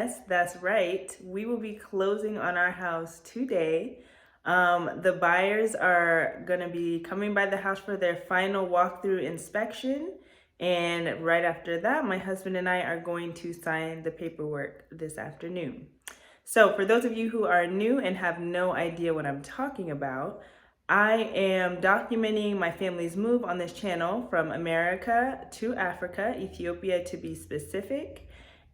Yes, that's right. We will be closing on our house today. The buyers are going to be coming by the house for their final walkthrough inspection. And right after that, my husband and I are going to sign the paperwork this afternoon. So for those of you who are new and have no idea what I'm talking about, I am documenting my family's move on this channel from America to Africa, Ethiopia to be specific.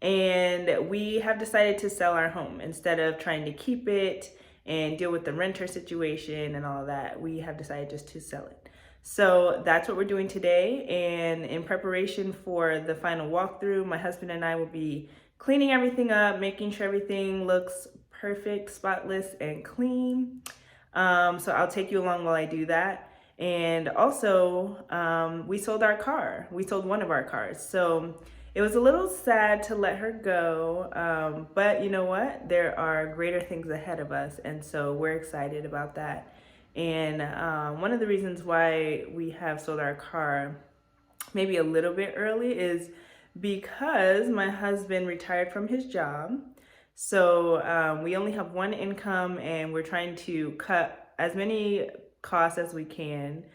And we have decided to sell our home instead of trying to keep it and deal with the renter situation and all that. We have decided just to sell it. So that's what we're doing today. And in preparation for the final walkthrough, my husband and I will be cleaning everything up, making sure everything looks perfect, spotless, and clean. So I'll take you along while I do that. And also, we sold our car. We sold one of our cars. So it was a little sad to let her go, but you know what? There are greater things ahead of us, and so we're excited about that. And one of the reasons why we have sold our car maybe a little bit early is because my husband retired from his job. So we only have one income, and we're trying to cut as many costs as we can.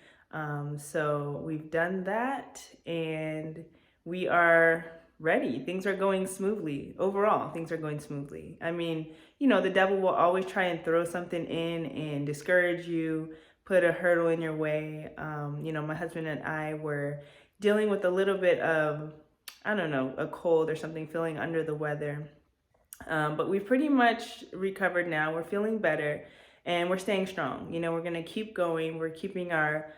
So we've done that, and we are ready. Things are going smoothly. Overall, things are going smoothly. I mean, you know, the devil will always try and throw something in and discourage you, put a hurdle in your way. You know, my husband and I were dealing with a little bit of, I don't know, a cold or something, feeling under the weather. But we've pretty much recovered now. We're feeling better, and we're staying strong. You know, we're going to keep going. We're keeping our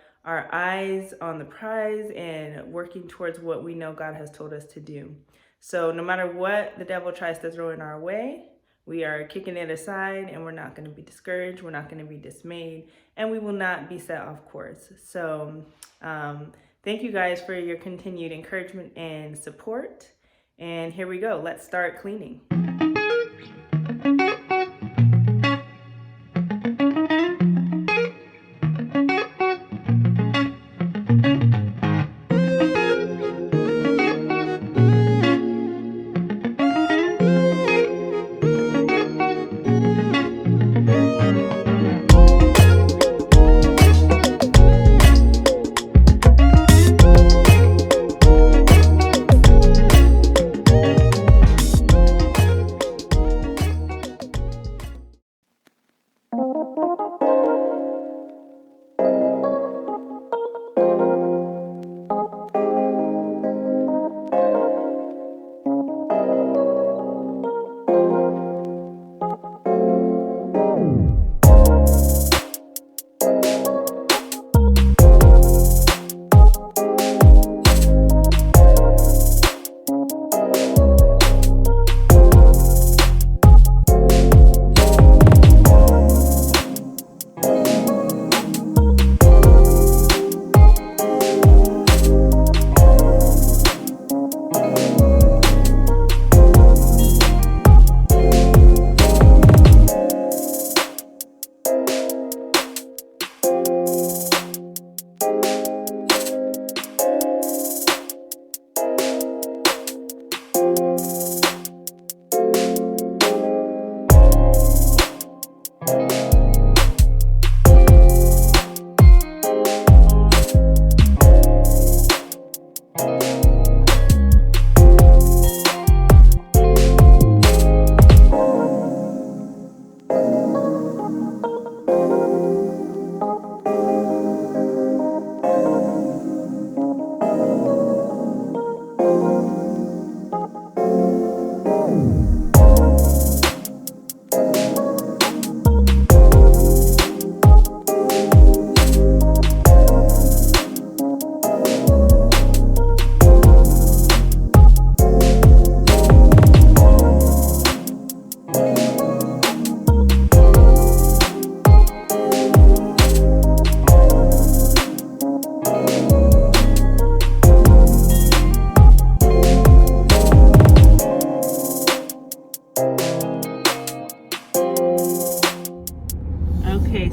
eyes on the prize and working towards what we know God has told us to do. So no matter what the devil tries to throw in our way, we are kicking it aside, and we're not going to be discouraged. We're not going to be dismayed, and we will not be set off course. So thank you guys for your continued encouragement and support. And here we go. Let's start cleaning.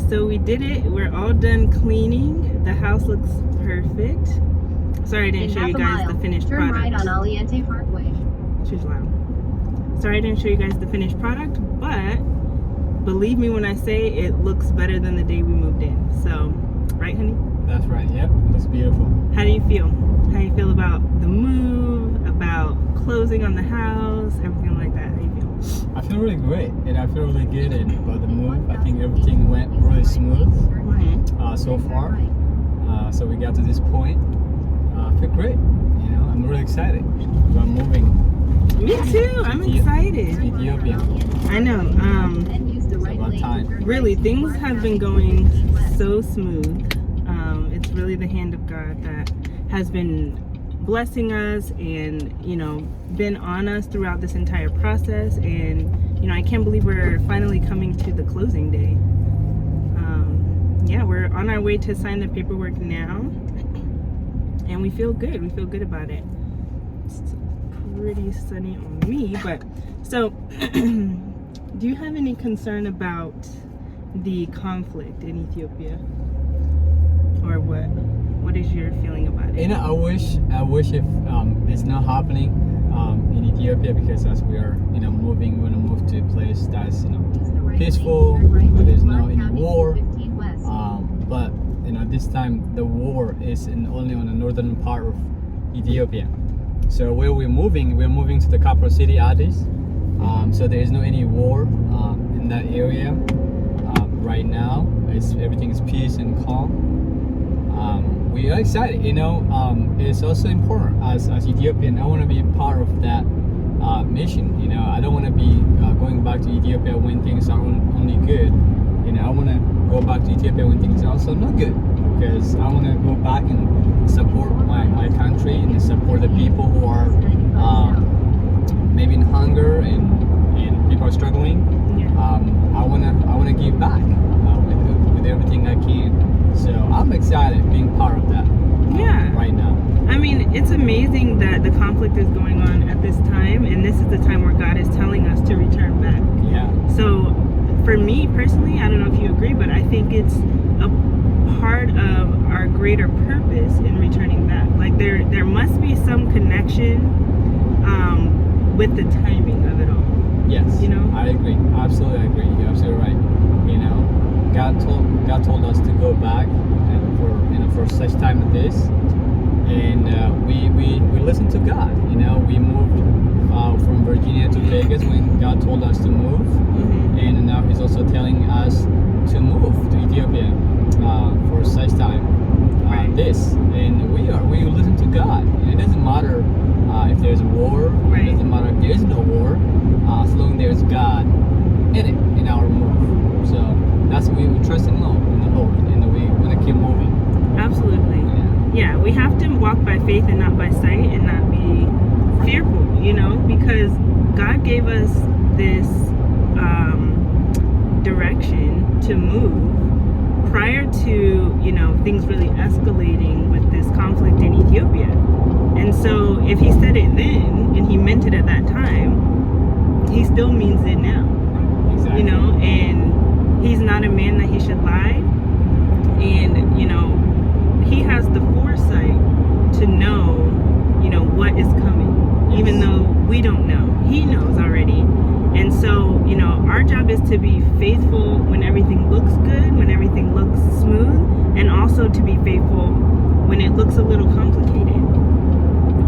So we did it. We're all done cleaning. The house looks perfect. Sorry I didn't show you guys the finished product. Turn right on Aliente Parkway. She's loud. Sorry I didn't show you guys the finished product, but believe me when I say it looks better than the day we moved in. So, right, honey? That's right. Yep, looks beautiful. How do you feel? How do you feel about the move, about closing on the house, everything like that? How do you feel? I feel really great, and I feel really good about the move. I think everything went really smooth so far. So we got to this point. I feel great. You know, I'm really excited about moving. Me too. I'm excited. To Ethiopia. I know. It's about time. Really, things have been going so smooth. It's really the hand of God that has been blessing us and, you know, been on us throughout this entire process. And, you know, I can't believe we're finally coming to the closing day. Yeah, we're on our way to sign the paperwork now. And we feel good. We feel good about it. It's pretty sunny on me, but so do you have any concern about the conflict in Ethiopia, or what is your feeling about it? You know, I wish if it's not happening in Ethiopia, because as we are, you know, moving, we want to move to a place that's, you know, peaceful, where there's no any war. But you know, this time the war is only on the northern part of Ethiopia. So where we're moving to the capital city, Addis. So there is no any war in that area right now. Everything is peace and calm. We are excited. You know, it's also important as Ethiopian. I want to be part of that mission. You know, I don't want to be going back to Ethiopia when things are only good. You know, I want to go back to Ethiopia when things are also not good, because I want to go back and support my country and support the people who are maybe in hunger and people are struggling. I wanna give back with everything I can. So I'm excited being part of that. Right now. I mean, it's amazing that the conflict is going on at this time, and this is the time where God is telling us to return back. Yeah. So for me personally, I don't know if you agree, but I think it's a part of our greater purpose in returning back. Like there must be some connection with the timing of it all. Yes. You know? I agree. Absolutely agree. You're absolutely right. You know, God told us to go back and for such time as this, and we listened to God. You know, we moved from Virginia to Vegas when God told us to move, and now He's also telling us to move to Ethiopia for such time this, and we listen to God. And it doesn't matter if there's a war. It doesn't matter if there is no war, as long as there's God in it, in our move. So that's what we trust in the Lord, and we want to keep moving. Absolutely. Yeah, we have to walk by faith and not by sight, and not be fearful, you know, because God gave us this direction to move prior to, you know, things really escalating with this conflict in Ethiopia. And so if He said it then and He meant it at that time, He still means it now. Exactly. You know, and He's not a man that He should lie. And, you know, He has the foresight to know, you know, what is coming. Yes. Even though we don't know. He knows already. And so, you know, our job is to be faithful when everything looks good, when everything looks smooth, and also to be faithful when it looks a little complicated.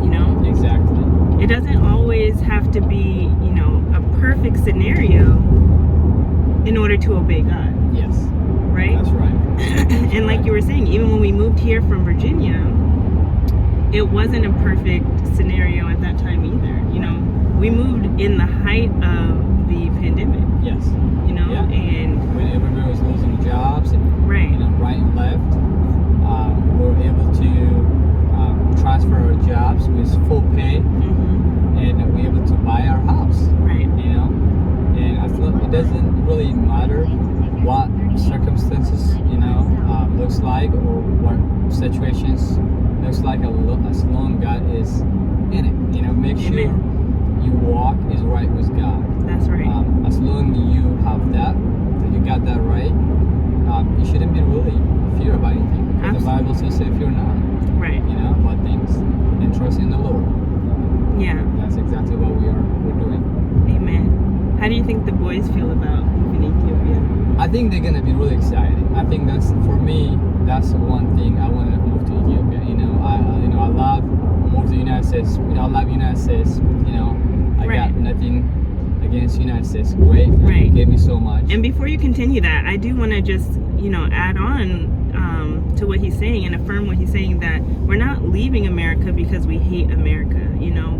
You know? Exactly. It doesn't always have to be, you know, a perfect scenario in order to obey God. Yes. Right? That's right. And like you were saying, even when we moved here from Virginia, it wasn't a perfect scenario at that time either. You know, we moved in the height of the pandemic. Yes. You know, and when everybody was losing jobs and you know, right and left, we were able to transfer our jobs with full pay, and we were able to buy our house. Right. You know, and I feel it doesn't really matter what circumstances, you know, looks like, or what situations looks like, as long God is in it. You know, make sure you walk is right with God. That's right. As long as you have that you got that right, you shouldn't be really fear about anything. Because the Bible says if you're not, right, you know, about things, and trust in the Lord. Yeah. That's exactly what we're doing. Amen. think the boys feel about moving to Ethiopia? I think they're gonna be really excited. I think that's, for me, that's one thing I want to move to Ethiopia. I love move to the United States. I love United States. I Right. got nothing against United States. Great. Right. It gave me so much. And before you continue that, I do want to just, add on to what he's saying and affirm what he's saying, that we're not leaving America because we hate America.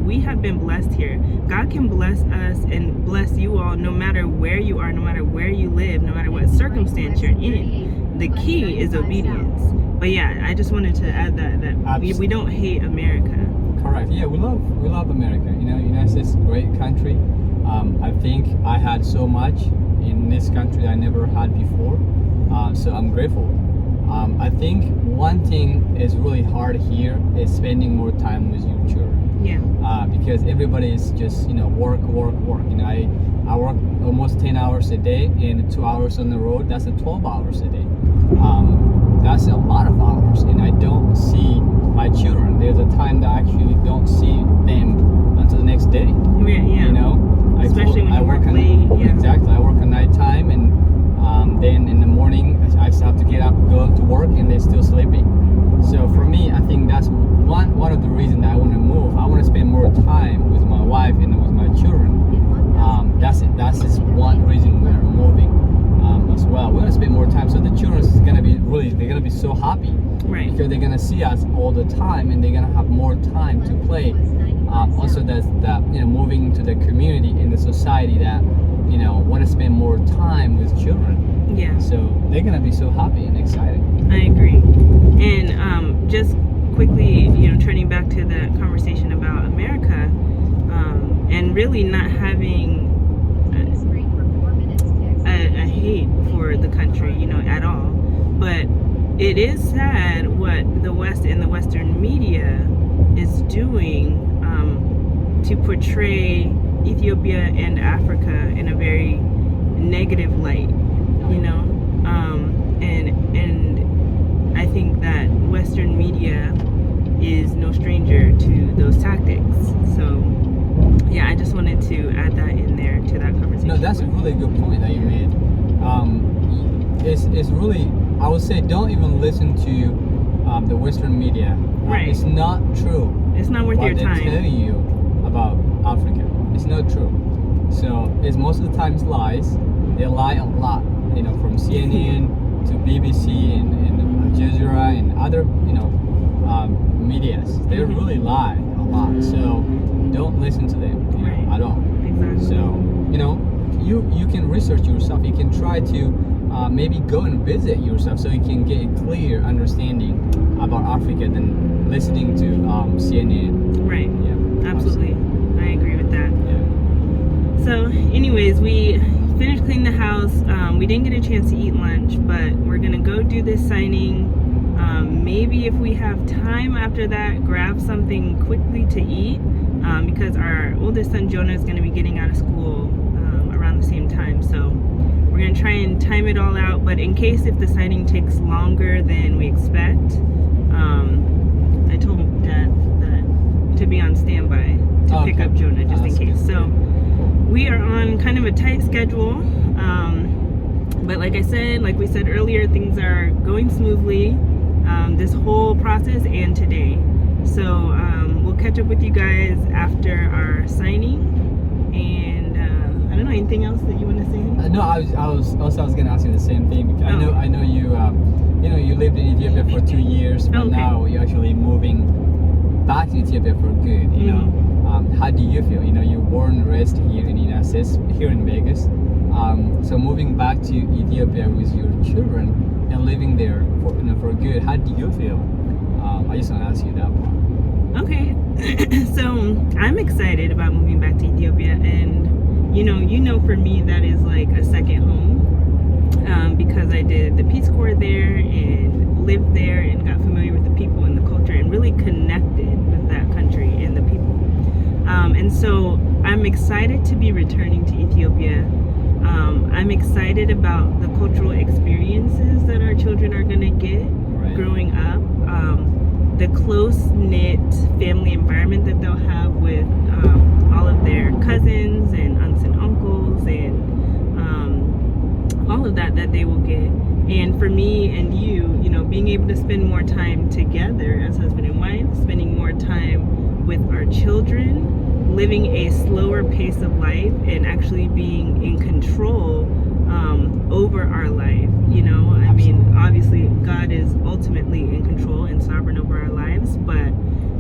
We have been blessed here. God can bless us and bless you all no matter where you are, no matter where you live, no matter what circumstance you're in. The key is obedience. But yeah, I just wanted to add that we don't hate America. Correct. Yeah, we love America. United States is a great country. I think I had so much in this country I never had before. So I'm grateful. I think one thing is really hard here is spending more time with your children. Yeah. Because everybody is just work. I work almost 10 hours a day and 2 hours on the road. That's 12 hours a day. That's a lot of hours, and I don't see my children. There's a time that I actually don't see them until the next day. Yeah. Especially when you work late. Yeah. Exactly. I work at nighttime, and then in the morning I still have to get up, go to work, and they're still sleeping. So for me, I think that's one of the reasons that I want to move. I want to spend more time with my wife and with my children. That's it. That's just one reason we're moving as well. We want to spend more time, so the children is gonna be they're gonna be so happy, Right. because they're gonna see us all the time, and they're gonna have more time to play. Also, that's that moving to the community in the society that want to spend more time with children. Yeah. So they're gonna be so happy and excited. I agree. And just quickly, turning back to the conversation about America, and really not having a hate for the country, at all. But it is sad what the West and the Western media is doing to portray Ethiopia and Africa in a very negative light, and I think that Western media is no stranger to those tactics. So yeah, I just wanted to add that in there to that conversation. No, that's a really good point that you made. It's really, I would say, don't even listen to the Western media. Right. It's not true. It's not worth what your time. They tell you about Africa. It's not true. So it's most of the times lies. They lie a lot. From CNN to BBC and Al Jazeera and other medias. They really lie a lot. So don't listen to them Right. at all. Exactly. So you can research yourself. You can try to maybe go and visit yourself, so you can get a clear understanding about Africa than listening to CNN. Right. Yeah. Absolutely. I agree with that. Yeah. So anyways, we finished cleaning the house. We didn't get a chance to eat lunch, but we're gonna go do this signing. Maybe if we have time after that, grab something quickly to eat, because our oldest son Jonah is gonna be getting out of school around the same time. So we're gonna try and time it all out, but in case if the signing takes longer than we expect, I told Dad that to be on standby to pick up Jonah just in case. So we are on kind of a tight schedule, but like we said earlier, things are going smoothly this whole process and today. So we'll catch up with you guys after our signing, and I don't know, anything else that you want to say? No, I was going to ask you the same thing, because I know you you lived in Ethiopia for 2 years, but now you're actually moving back to Ethiopia for good. How do you feel? You're born and raised here in the United States, here in Vegas. So moving back to Ethiopia with your children and living there for good, how do you feel? I just want to ask you that one. Okay, so I'm excited about moving back to Ethiopia, and for me that is like a second home, because I did the Peace Corps there and lived there and got familiar with the people and the culture and really connected with that country and the people. And so I'm excited to be returning to Ethiopia. I'm excited about the cultural experiences that our children are going to get growing up. the close-knit family environment that they'll have with all of their cousins and aunts and uncles and all of that they will get. And for me and you know, being able to spend more time together as husband and wife, spending more time with our children, living a slower pace of life, and actually being in control over our life. You know, I mean, obviously God is ultimately in control and sovereign over our lives, but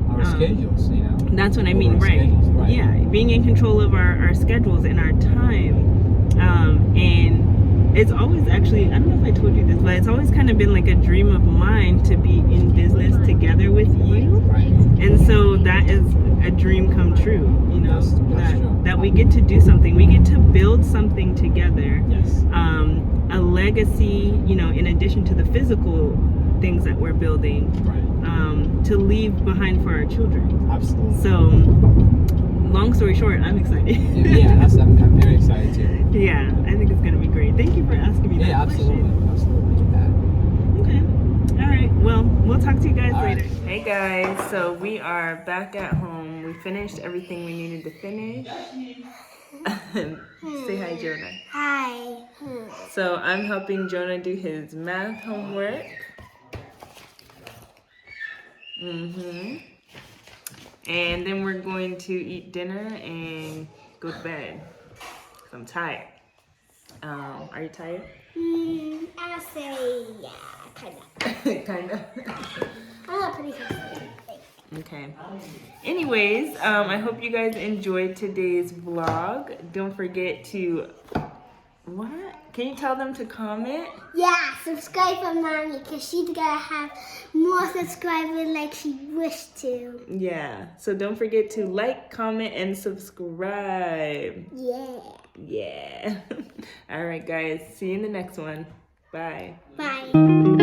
our schedules, you know, that's what I mean, right? Yeah, being in control of our schedules and our time. And it's always, actually, I don't know if I told you this, but it's always kind of been like a dream of mine to be in business together with you. Right. And so that is a dream come true, you know, that's true. That we get to do something. We get to build something together. Yes. A legacy, you know, in addition to the physical things that we're building, right. to leave behind for our children. Absolutely. So, long story short, I'm excited. Yeah, I'm very excited too. Yeah, I think it's going to be great. Thank you for asking me that question. Absolutely. Okay. All right. Well, we'll talk to you guys later. Right. Hey guys, so we are back at home. We finished everything we needed to finish. Say hi, Jonah. Hi. So I'm helping Jonah do his math homework. And then we're going to eat dinner and go to bed. I'm tired. Are you tired? I'll say yeah, kind of. Kind of. I'm not pretty tired. Okay. Anyways, I hope you guys enjoyed today's vlog. Don't forget to, what? Can you tell them to comment? Yeah, subscribe for Mommy because she's gonna have more subscribers like she wished to. Yeah. So don't forget to like, comment, and subscribe. Yeah. Yeah. All right, guys. See you in the next one. Bye. Bye.